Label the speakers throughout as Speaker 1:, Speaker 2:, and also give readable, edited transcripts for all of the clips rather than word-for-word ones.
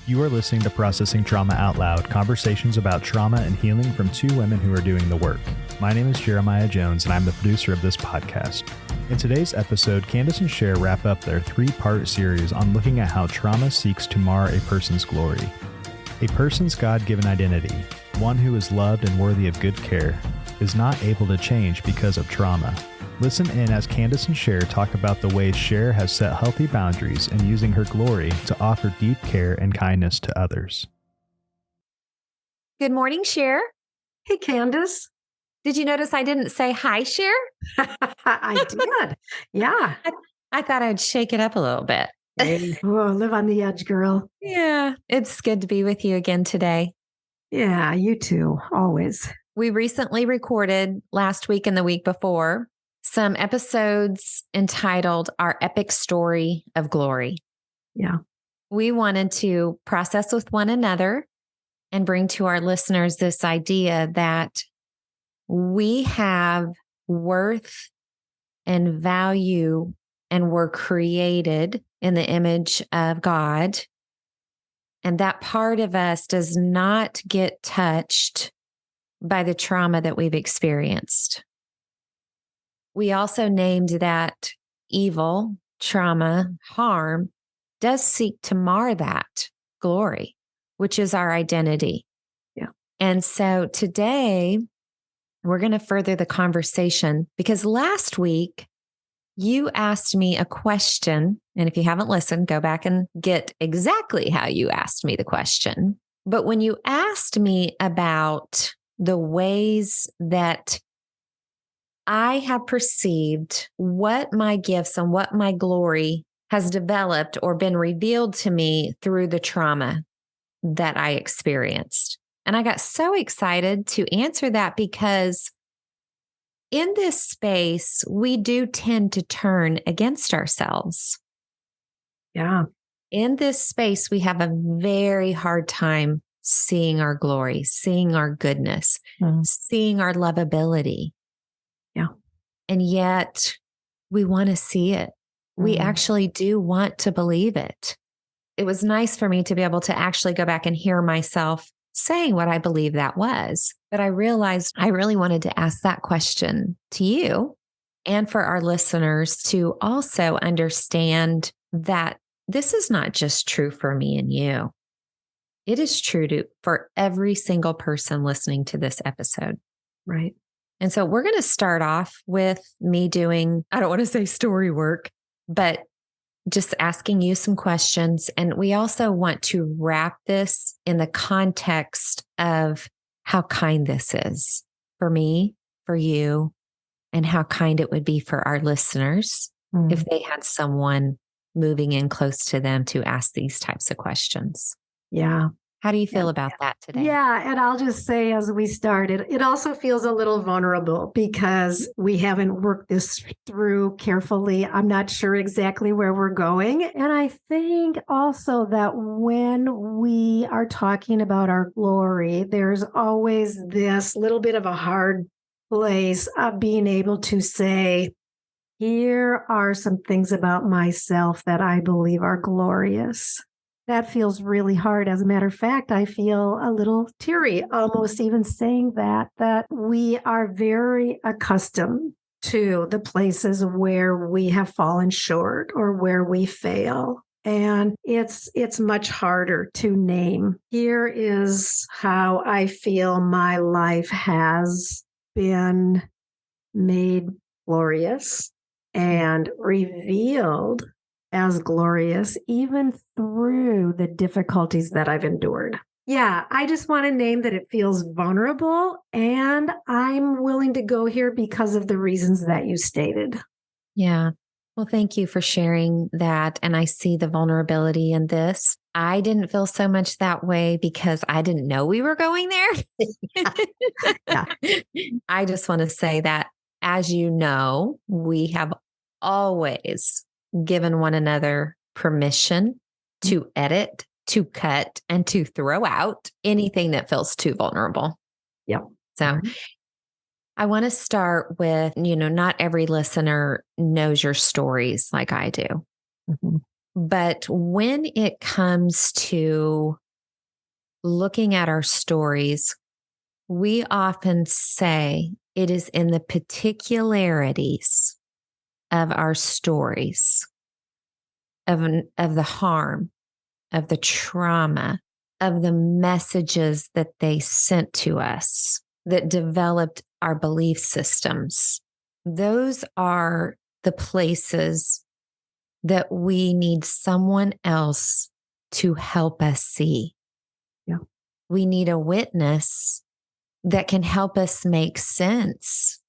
Speaker 1: You are listening to Processing Trauma Out Loud, conversations about trauma and healing from two women who are doing the work. My name is Jeremiah Jones, and I'm the producer of this podcast. In today's episode, Kandace and Sher wrap up their three-part series on looking at how trauma seeks to mar a person's glory. A person's God-given identity, one who is loved and worthy of good care, is not able to change because of trauma. Listen in as Kandace and Sher talk about the ways Sher has set healthy boundaries and using her glory to offer deep care and kindness to others.
Speaker 2: Good morning, Sher.
Speaker 3: Hey, Kandace.
Speaker 2: Did you notice I didn't say hi, Sher?
Speaker 3: I did. Yeah.
Speaker 2: I thought I'd shake it up a little bit.
Speaker 3: Oh, live on the edge, girl.
Speaker 2: Yeah, it's good to be with you again today.
Speaker 3: Yeah, you too. Always.
Speaker 2: We recently recorded last week and the week before some episodes entitled Our Epic Story of Glory.
Speaker 3: Yeah.
Speaker 2: We wanted to process with one another and bring to our listeners this idea that we have worth and value and were created in the image of God. And that part of us does not get touched by the trauma that we've experienced. We also named that evil, trauma, harm does seek to mar that glory, which is our identity.
Speaker 3: Yeah.
Speaker 2: And so today we're going to further the conversation because last week you asked me a question. And if you haven't listened, go back and get exactly how you asked me the question. But when you asked me about the ways that I have perceived what my gifts and what my glory has developed or been revealed to me through the trauma that I experienced. And I got so excited to answer that because in this space, we do tend to turn against ourselves.
Speaker 3: Yeah.
Speaker 2: In this space, we have a very hard time seeing our glory, seeing our goodness, seeing our lovability.
Speaker 3: Yeah.
Speaker 2: And yet we want to see it. We actually do want to believe it. It was nice for me to be able to actually go back and hear myself saying what I believe that was. But I realized I really wanted to ask that question to you and for our listeners to also understand that this is not just true for me and you. It is true for every single person listening to this episode.
Speaker 3: Right.
Speaker 2: And so we're going to start off with me doing, I don't want to say story work, but just asking you some questions. And we also want to wrap this in the context of how kind this is for me, for you, and how kind it would be for our listeners if they had someone moving in close to them to ask these types of questions.
Speaker 3: Yeah.
Speaker 2: How do you feel about that today?
Speaker 3: Yeah. And I'll just say, as we started, it also feels a little vulnerable because we haven't worked this through carefully. I'm not sure exactly where we're going. And I think also that when we are talking about our glory, there's always this little bit of a hard place of being able to say, here are some things about myself that I believe are glorious. That feels really hard. As a matter of fact, I feel a little teary almost even saying that we are very accustomed to the places where we have fallen short or where we fail. And it's much harder to name. Here is how I feel my life has been made glorious and revealed as glorious, even through the difficulties that I've endured. Yeah, I just want to name that it feels vulnerable, and I'm willing to go here because of the reasons that you stated.
Speaker 2: Yeah. Well, thank you for sharing that. And I see the vulnerability in this. I didn't feel so much that way because I didn't know we were going there.
Speaker 3: Yeah.
Speaker 2: I just want to say that, as you know, we have always given one another permission to edit, to cut, and to throw out anything that feels too vulnerable.
Speaker 3: Yep.
Speaker 2: So I want to start with, not every listener knows your stories like I do.
Speaker 3: Mm-hmm.
Speaker 2: But when it comes to looking at our stories, we often say it is in the particularities of our stories, of the harm, of the trauma, of the messages that they sent to us that developed our belief systems. Those are the places that we need someone else to help us see.
Speaker 3: Yeah.
Speaker 2: We need a witness that can help us make sense,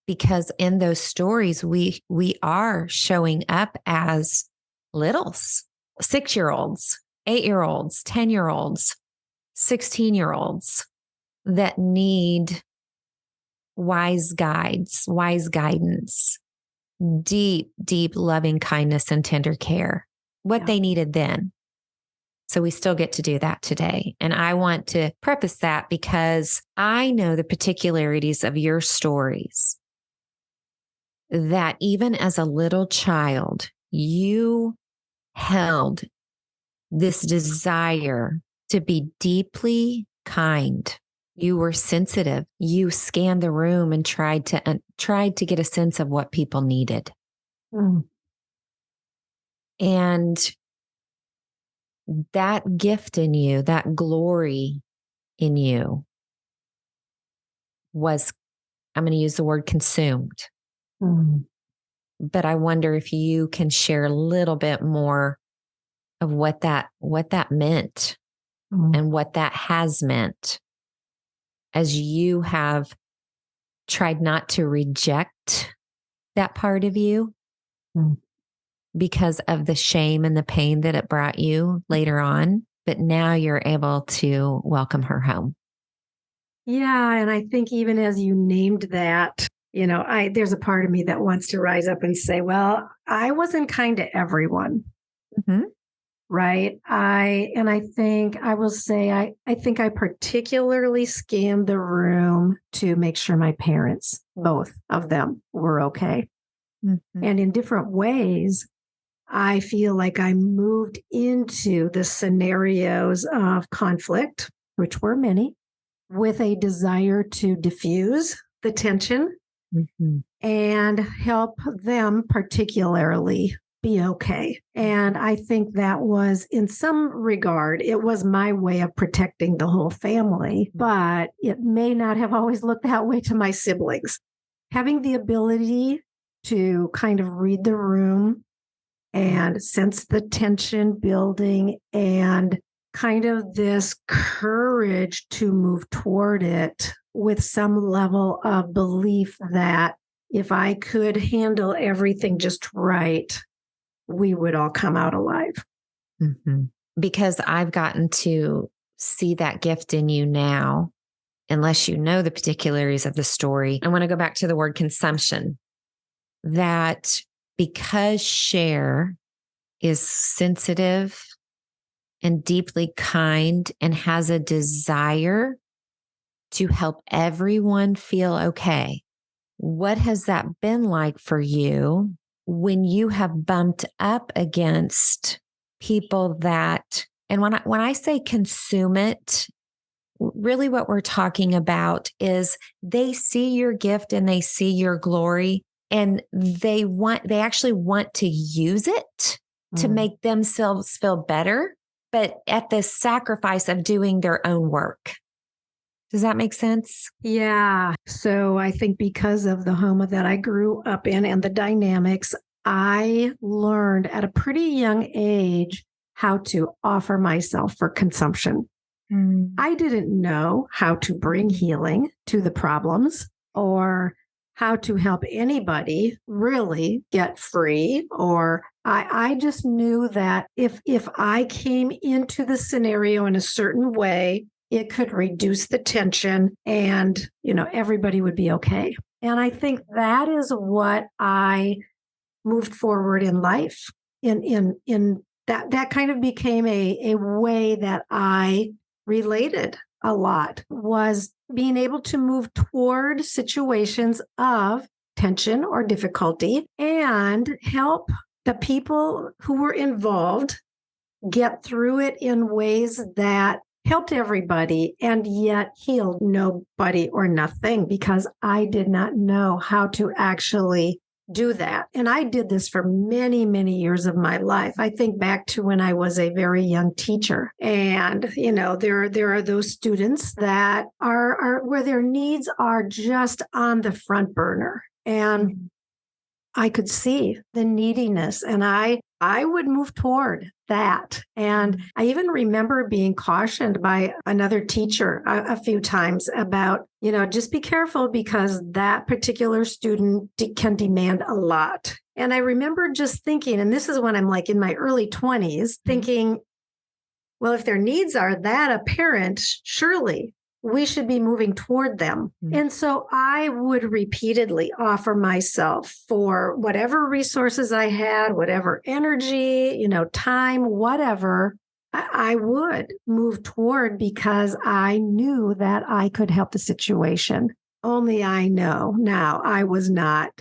Speaker 2: because in those stories, we are showing up as littles, 6-year-olds, 8-year-olds, 10-year-olds, 16-year-olds that need wise guides, wise guidance, deep, deep loving kindness and tender care, what they needed then. So we still get to do that today. And I want to preface that because I know the particularities of your stories, that even as a little child, you held this desire to be deeply kind. You were sensitive. You scanned the room and tried to get a sense of what people needed.
Speaker 3: Mm.
Speaker 2: And that gift in you, that glory in you was, I'm going to use the word consumed.
Speaker 3: Mm.
Speaker 2: But I wonder if you can share a little bit more of what that meant and what that has meant as you have tried not to reject that part of you because of the shame and the pain that it brought you later on. But now you're able to welcome her home.
Speaker 3: Yeah. And I think even as you named that, there's a part of me that wants to rise up and say, well, I wasn't kind to everyone.
Speaker 2: Mm-hmm.
Speaker 3: Right. I think I will say, I think I particularly scanned the room to make sure my parents, both of them, were okay.
Speaker 2: Mm-hmm.
Speaker 3: And in different ways, I feel like I moved into the scenarios of conflict, which were many, with a desire to diffuse the tension and help them particularly be okay. And I think that was, in some regard, it was my way of protecting the whole family, but it may not have always looked that way to my siblings. Having the ability to kind of read the room and sense the tension building and kind of this courage to move toward it with some level of belief that if I could handle everything just right, we would all come out alive.
Speaker 2: Mm-hmm. Because I've gotten to see that gift in you now, unless you know the particularities of the story. I want to go back to the word consumption, that because Sher is sensitive and deeply kind and has a desire to help everyone feel okay. What has that been like for you when you have bumped up against people that, and when I say consume it, really what we're talking about is they see your gift and they see your glory and they actually want to use it to make themselves feel better, but at the sacrifice of doing their own work. Does that make sense?
Speaker 3: Yeah. So I think because of the home that I grew up in and the dynamics, I learned at a pretty young age how to offer myself for consumption. I didn't know how to bring healing to the problems or how to help anybody really get free, or I just knew that if I came into the scenario in a certain way, it could reduce the tension and, everybody would be okay. And I think that is what I moved forward in life. In that kind of became a way that I related a lot, was being able to move toward situations of tension or difficulty and help the people who were involved get through it in ways that helped everybody and yet healed nobody or nothing, because I did not know how to actually do that. And I did this for many, many years of my life. I think back to when I was a very young teacher. And, there are those students that are where their needs are just on the front burner. And I could see the neediness, and I would move toward that. And I even remember being cautioned by another teacher a few times about, just be careful because that particular student can demand a lot. And I remember just thinking, and this is when I'm like in my early 20s, thinking, well, if their needs are that apparent, surely we should be moving toward them. And so I would repeatedly offer myself for whatever resources I had, whatever energy, time, whatever, I would move toward, because I knew that I could help the situation. Only I know now I was not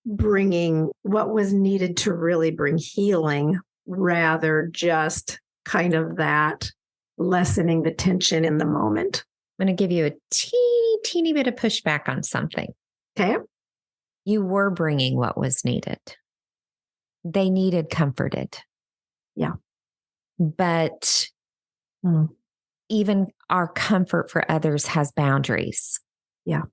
Speaker 3: bringing what was needed to really bring healing, rather just kind of that lessening the tension in the moment.
Speaker 2: I'm going to give you a teeny bit of pushback on something.
Speaker 3: Okay.
Speaker 2: You were bringing what was needed. They needed comforted.
Speaker 3: Yeah.
Speaker 2: But even our comfort for others has boundaries.
Speaker 3: Yeah.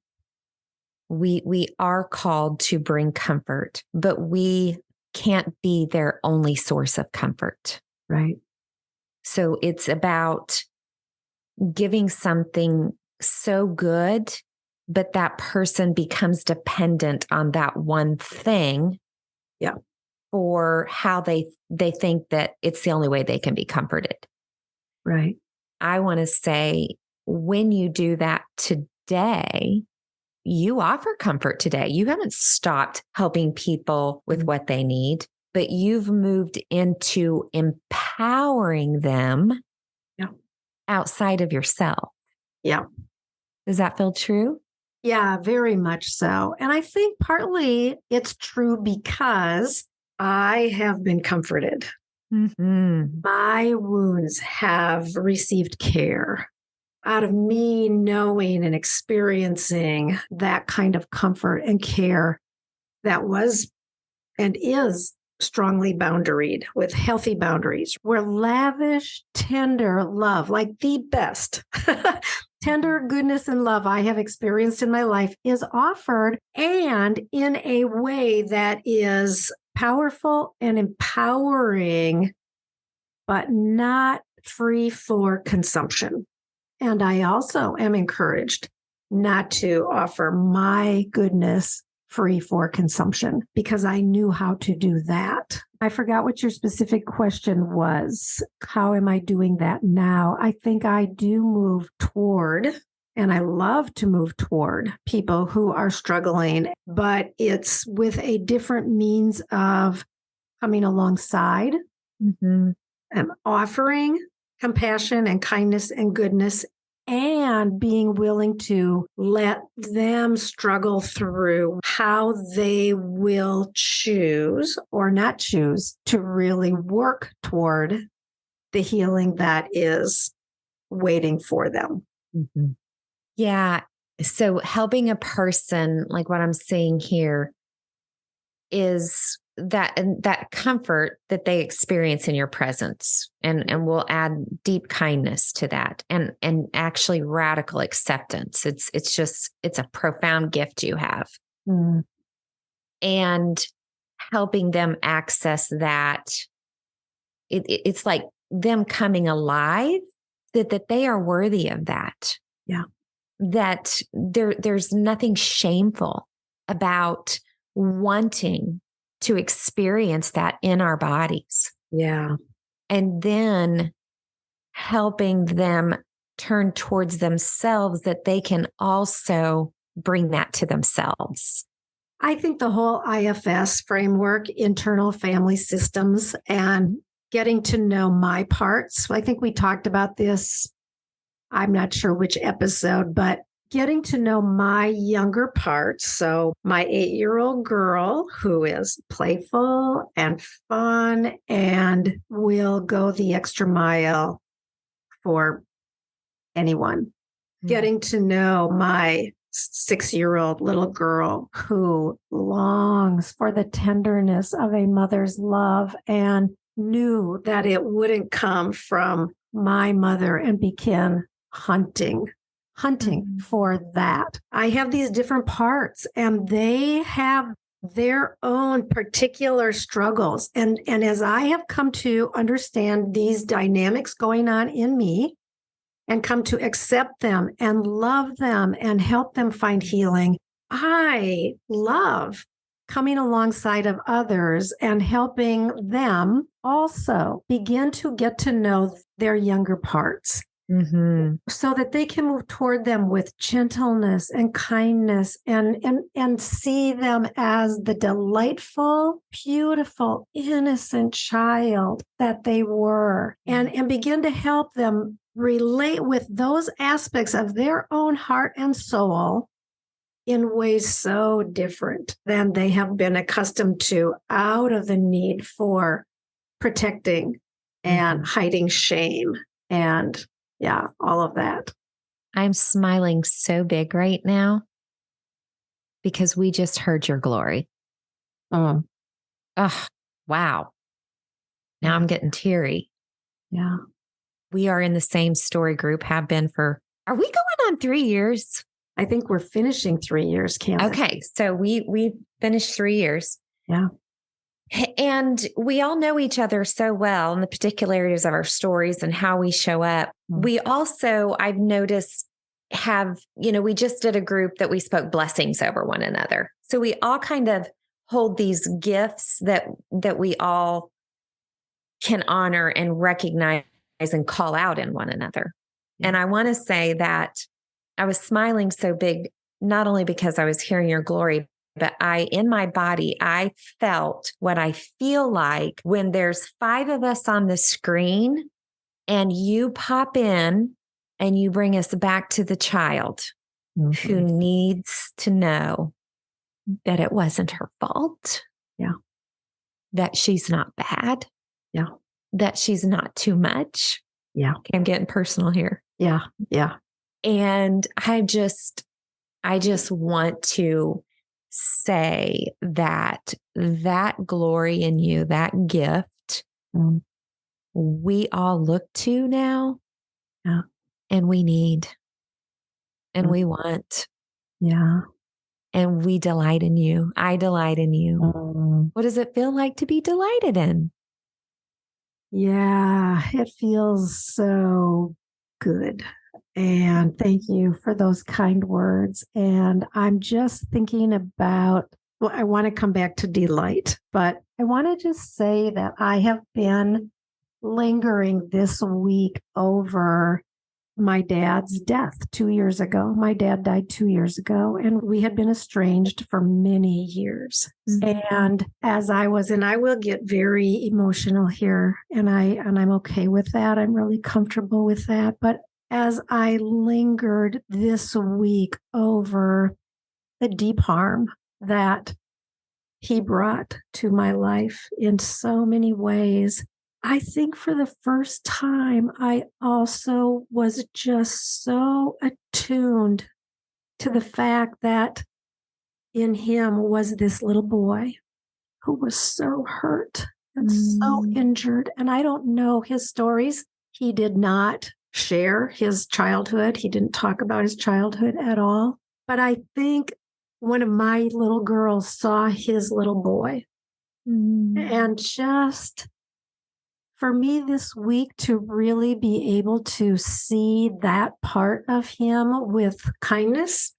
Speaker 2: We are called to bring comfort, but we can't be their only source of comfort.
Speaker 3: Right.
Speaker 2: So it's about giving something so good, but that person becomes dependent on that one thing.
Speaker 3: Yeah.
Speaker 2: For how they think that it's the only way they can be comforted.
Speaker 3: Right.
Speaker 2: I want to say, when you do that today, you offer comfort today. You haven't stopped helping people with what they need, but you've moved into empowering them outside of yourself.
Speaker 3: Yeah.
Speaker 2: Does that feel true?
Speaker 3: Yeah, very much so. And I think partly it's true because I have been comforted. My wounds have received care out of me knowing and experiencing that kind of comfort and care that was and is strongly boundaried with healthy boundaries, where lavish, tender love, like the best tender goodness and love I have experienced in my life, is offered, and in a way that is powerful and empowering, but not free for consumption. And I also am encouraged not to offer my goodness free for consumption, because I knew how to do that. I forgot what your specific question was. How am I doing that now? I think I do move toward, and I love to move toward people who are struggling, but it's with a different means of coming alongside, offering compassion and kindness and goodness, and being willing to let them struggle through how they will choose or not choose to really work toward the healing that is waiting for them.
Speaker 2: Yeah. So helping a person, like what I'm saying here, is that comfort that they experience in your presence, and we'll add deep kindness to that, and actually radical acceptance. It's a profound gift you have. And helping them access that, it's like them coming alive, that they are worthy of that.
Speaker 3: Yeah.
Speaker 2: That there's nothing shameful about wanting to experience that in our bodies.
Speaker 3: Yeah.
Speaker 2: And then helping them turn towards themselves, that they can also bring that to themselves.
Speaker 3: I think the whole IFS framework, internal family systems, and getting to know my parts. I think we talked about this, I'm not sure which episode, but getting to know my younger parts. So my 8-year-old girl who is playful and fun and will go the extra mile for anyone. Getting to know my 6-year-old little girl who longs for the tenderness of a mother's love and knew that it wouldn't come from my mother and began hunting for that. I have these different parts and they have their own particular struggles. And as I have come to understand these dynamics going on in me and come to accept them and love them and help them find healing, I love coming alongside of others and helping them also begin to get to know their younger parts. So that they can move toward them with gentleness and kindness and see them as the delightful, beautiful, innocent child that they were and begin to help them relate with those aspects of their own heart and soul in ways so different than they have been accustomed to out of the need for protecting and hiding shame and all of that.
Speaker 2: I'm smiling so big right now because we just heard your glory. Oh, wow. Now I'm getting teary.
Speaker 3: Yeah.
Speaker 2: We are in the same story group, have been are we going on 3 years?
Speaker 3: I think we're finishing 3 years, Kandace.
Speaker 2: Okay. So we finished 3 years.
Speaker 3: Yeah.
Speaker 2: And we all know each other so well in the particularities of our stories and how we show up. We also, I've noticed, we just did a group that we spoke blessings over one another. So we all kind of hold these gifts that we all can honor and recognize and call out in one another. Yeah. And I want to say that I was smiling so big, not only because I was hearing your glory, but in my body, I felt what I feel like when there's 5 of us on the screen and you pop in and you bring us back to the child who needs to know that it wasn't her fault.
Speaker 3: Yeah.
Speaker 2: That she's not bad.
Speaker 3: Yeah.
Speaker 2: That she's not too much.
Speaker 3: Yeah.
Speaker 2: Okay, I'm getting personal here.
Speaker 3: Yeah. Yeah.
Speaker 2: And I just want to say that glory in you, that gift, we all look to now, and we need, and we want, and we delight in you. I delight in you. What does it feel like to be delighted in?
Speaker 3: Yeah, it feels so good. And thank you for those kind words. And I'm just thinking about, I want to come back to delight, but I want to just say that I have been lingering this week over my dad's death 2 years ago. My dad died 2 years ago, and we had been estranged for many years. And as I will get very emotional here, and I'm okay with that. I'm really comfortable with that. But as I lingered this week over the deep harm that he brought to my life in so many ways, I think for the first time, I also was just so attuned to the fact that in him was this little boy who was so hurt and so injured. And I don't know his stories. He did not share his childhood. He didn't talk about his childhood at all. But I think one of my little girls saw his little boy. And just for me this week to really be able to see that part of him with kindness,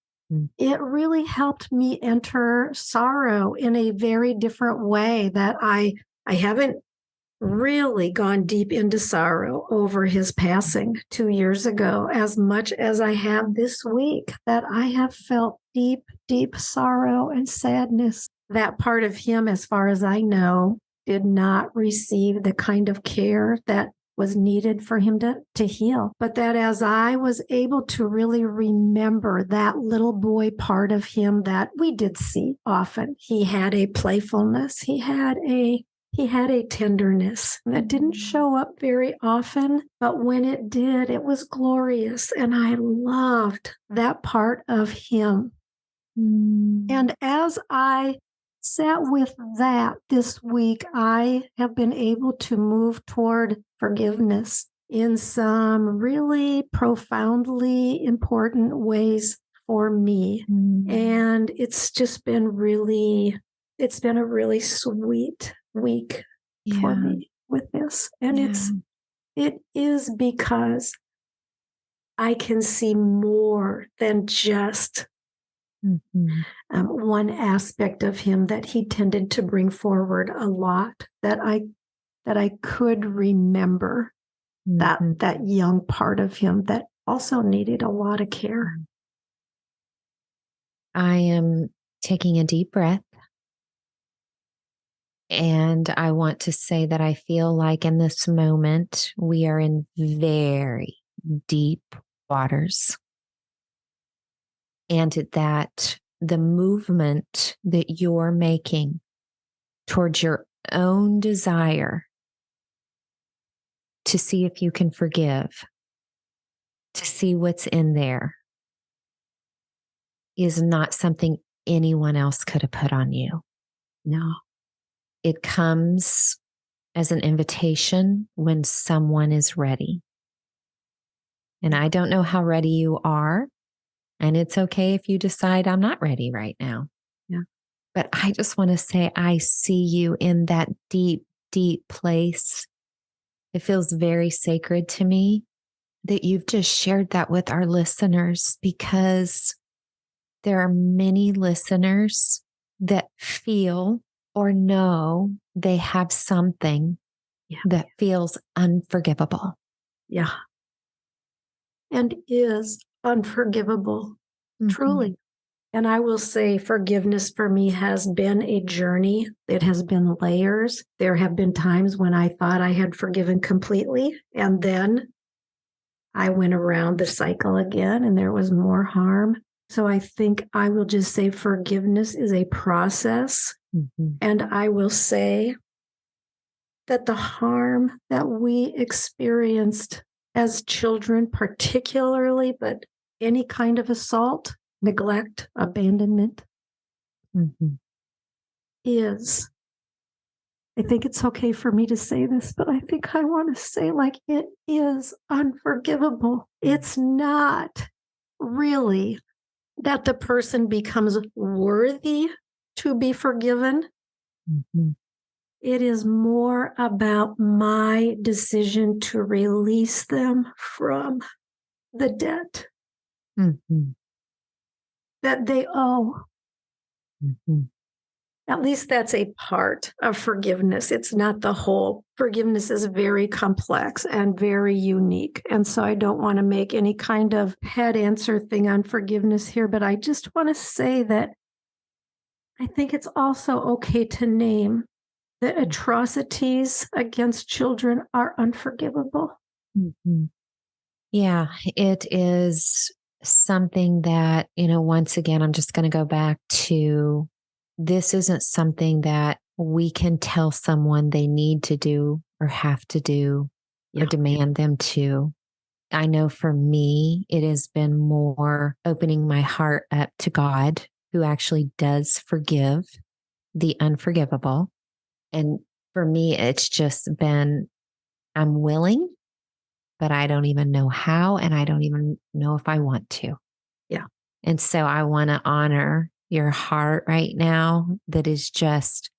Speaker 3: it really helped me enter sorrow in a very different way that I haven't really gone deep into sorrow over his passing 2 years ago as much as I have this week, that I have felt deep, deep sorrow and sadness. That part of him, as far as I know, did not receive the kind of care that was needed for him to heal. But that as I was able to really remember that little boy part of him that we did see often, he had a playfulness, he had a tenderness that didn't show up very often, but when it did, it was glorious. And I loved that part of him. And as I sat with that this week, I have been able to move toward forgiveness in some really profoundly important ways for me. And it's just been it's been a really sweet week for me with this. And it is because I can see more than just one aspect of him that he tended to bring forward a lot, that I could remember that young part of him that also needed a lot of care.
Speaker 2: I am taking a deep breath. And I want to say that I feel like in this moment, we are in very deep waters. And that the movement that you're making towards your own desire to see if you can forgive, to see what's in there, is not something anyone else could have put on you.
Speaker 3: No.
Speaker 2: It comes as an invitation when someone is ready. And I don't know how ready you are. And it's okay if you decide I'm not ready right now.
Speaker 3: Yeah.
Speaker 2: But I just want to say, I see you in that deep, deep place. It feels very sacred to me that you've just shared that with our listeners, because there are many listeners that feel or know they have something that feels unforgivable.
Speaker 3: Yeah. And is unforgivable, truly. And I will say forgiveness for me has been a journey. It has been layers. There have been times when I thought I had forgiven completely, and then I went around the cycle again and there was more harm. So I think I will just say forgiveness is a process. And I will say that the harm that we experienced as children, particularly, but any kind of assault, neglect, abandonment, is, I think it's okay for me to say this, but I think I want to say, like, it is unforgivable. It's not really that the person becomes worthy to be forgiven. It is more about my decision to release them from the debt that they owe. At least that's a part of forgiveness. It's not the whole. Forgiveness is very complex and very unique. And so I don't want to make any kind of head answer thing on forgiveness here, but I just want to say that I think it's also okay to name that atrocities against children are unforgivable.
Speaker 2: Yeah, it is something that, once again, I'm just going to go back to, this isn't something that we can tell someone they need to do or have to do or demand them to. I know for me, it has been more opening my heart up to God, who actually does forgive the unforgivable. And for me, it's just been, I'm willing, but I don't even know how, and I don't even know if I want to.
Speaker 3: Yeah.
Speaker 2: And so I want to honor your heart right now that is just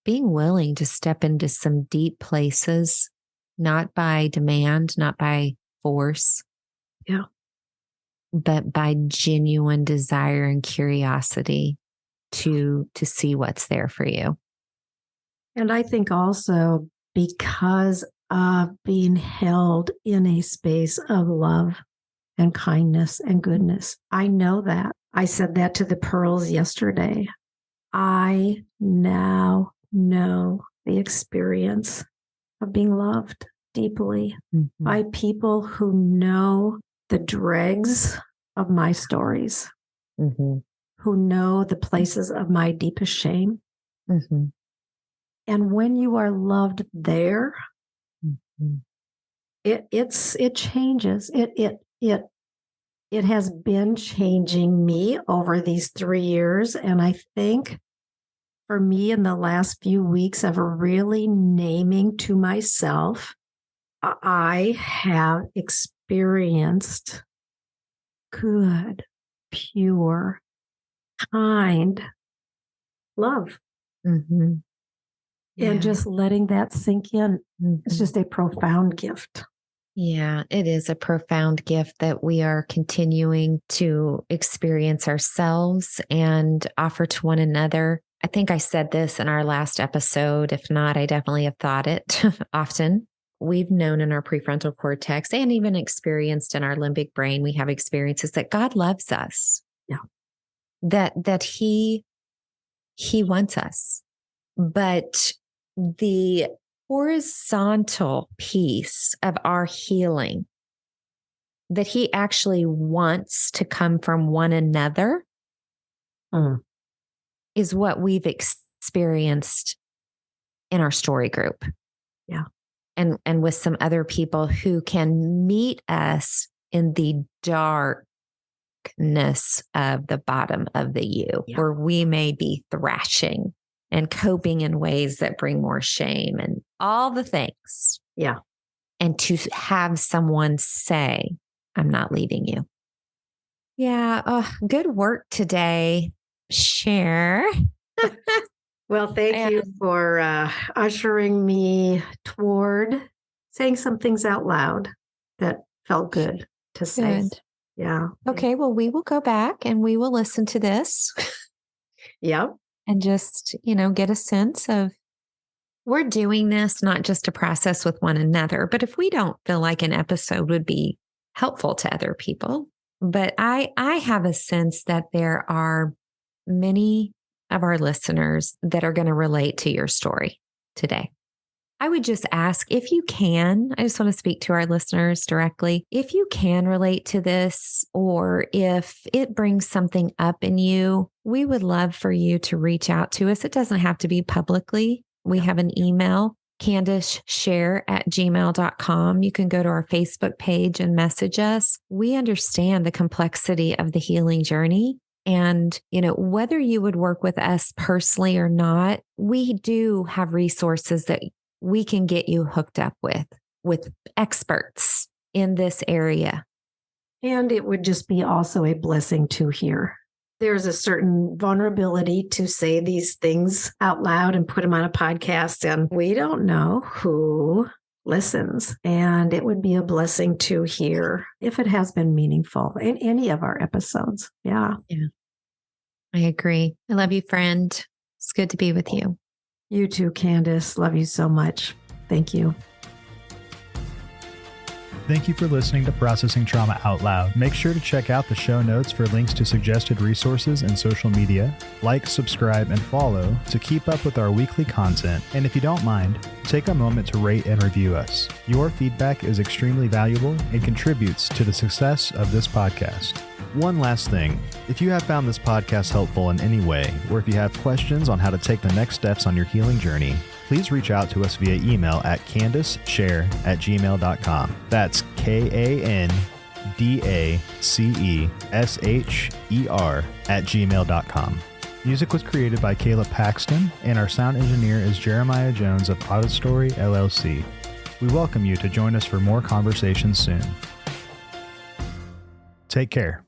Speaker 2: being willing to step into some deep places, not by demand, not by force.
Speaker 3: Yeah.
Speaker 2: But by genuine desire and curiosity to see what's there for you.
Speaker 3: And I think also because of being held in a space of love and kindness and goodness, I know that. I said that to the Pearls yesterday. I now know the experience of being loved deeply
Speaker 2: Mm-hmm.
Speaker 3: by people who know the dregs of my stories,
Speaker 2: Mm-hmm.
Speaker 3: who know the places of my deepest shame.
Speaker 2: Mm-hmm.
Speaker 3: And when you are loved there,
Speaker 2: Mm-hmm.
Speaker 3: it changes. It has been changing me over these 3 years. And I think for me in the last few weeks of really naming to myself, I have experienced good, pure, kind love.
Speaker 2: Mm-hmm.
Speaker 3: And just letting that sink in. It's just a profound gift.
Speaker 2: Yeah, it is a profound gift that we are continuing to experience ourselves and offer to one another. I think I said this in our last episode. If not, I definitely have thought it often. We've known in our prefrontal cortex and even experienced in our limbic brain, we have experiences that God loves us.
Speaker 3: Yeah.
Speaker 2: That he wants us. But the horizontal piece of our healing that he actually wants to come from one another is what we've experienced in our story group.
Speaker 3: Yeah.
Speaker 2: And with some other people who can meet us in the darkness of the bottom of the U, where we may be thrashing and coping in ways that bring more shame and all the things.
Speaker 3: Yeah.
Speaker 2: And to have someone say, I'm not leaving you. Yeah. Oh, good work today, Sher.
Speaker 3: Well, thank you for ushering me toward saying some things out loud that felt good to say.
Speaker 2: Good.
Speaker 3: Yeah.
Speaker 2: Okay. Well, we will go back and we will listen to this.
Speaker 3: Yep.
Speaker 2: And just, get a sense of we're doing this not just to process with one another, but if we don't feel like an episode would be helpful to other people. But I have a sense that there are many of our listeners that are going to relate to your story today. I would just ask if you can, I just want to speak to our listeners directly. If you can relate to this, or if it brings something up in you, we would love for you to reach out to us. It doesn't have to be publicly. We have an email, CandaceSher@gmail.com. You can go to our Facebook page and message us. We understand the complexity of the healing journey. And, whether you would work with us personally or not, we do have resources that we can get you hooked up with experts in this area.
Speaker 3: And it would just be also a blessing to hear. There's a certain vulnerability to say these things out loud and put them on a podcast, and we don't know who listens. And it would be a blessing to hear if it has been meaningful in any of our episodes. Yeah.
Speaker 2: Yeah. I agree. I love you, friend. It's good to be with you.
Speaker 3: You too, Kandace. Love you so much. Thank you.
Speaker 1: Thank you for listening to Processing Trauma Out Loud. Make sure to check out the show notes for links to suggested resources and social media. Like, subscribe, and follow to keep up with our weekly content. And if you don't mind, take a moment to rate and review us. Your feedback is extremely valuable and contributes to the success of this podcast. One last thing, if you have found this podcast helpful in any way, or if you have questions on how to take the next steps on your healing journey, please reach out to us via email at KandaceSher@gmail.com. That's KandaceSher@gmail.com. Music was created by Caleb Paxton, and our sound engineer is Jeremiah Jones of AutoStory LLC. We welcome you to join us for more conversations soon. Take care.